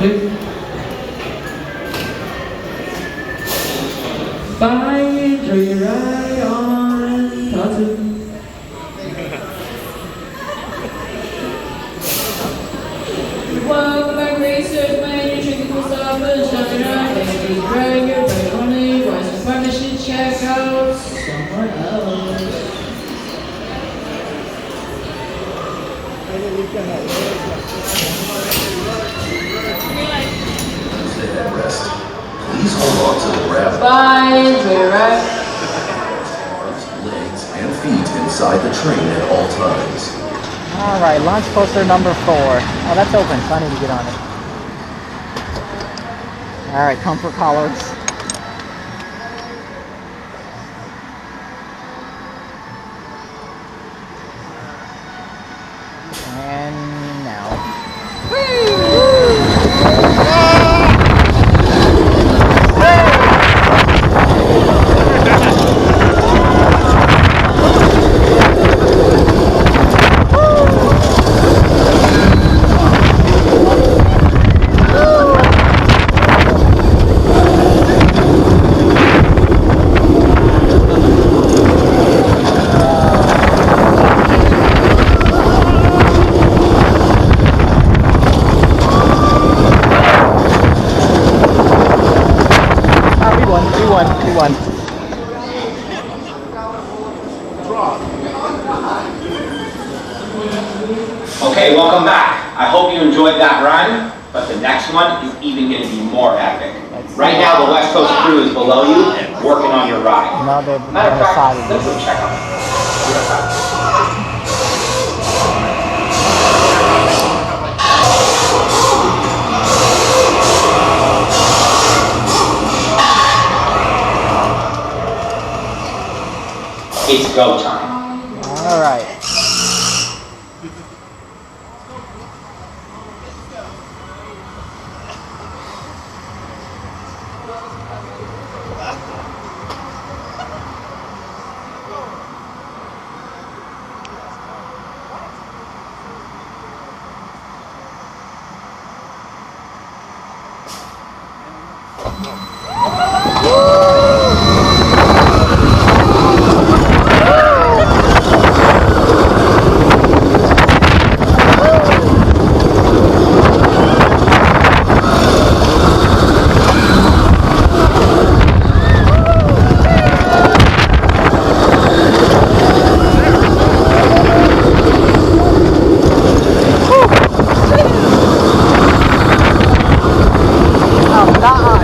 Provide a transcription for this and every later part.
click. Bye, enjoy your ride on Untitled. Welcome back, racers, man. You're drinking cool stuff, but shut up. Baby, drag your right only. Watch the partnership check out somewhere else. Stay at rest. Please hold on to the grab. Bye, enjoy your ride. Arms, legs, and feet inside the train at all times. Alright, launch coaster number 4. Oh, that's open, so I need to get on it. Alright, comfort collards. And now. We won. Okay, welcome back. I hope you enjoyed that run, but the next one is even going to be more epic. Right now, the West Coast crew is below you, working on your ride. No, they're Matter of fact, side of let's you. go check on it. It's go time. Alright.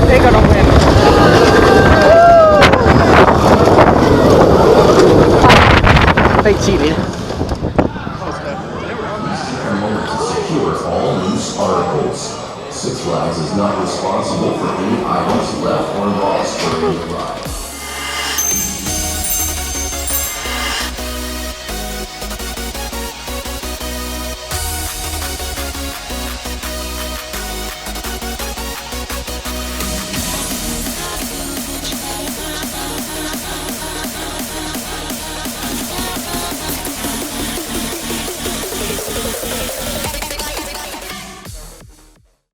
They're gonna win. They cheated. A moment to secure all loose articles. Six Flags is not responsible for any items left or lost during the ride.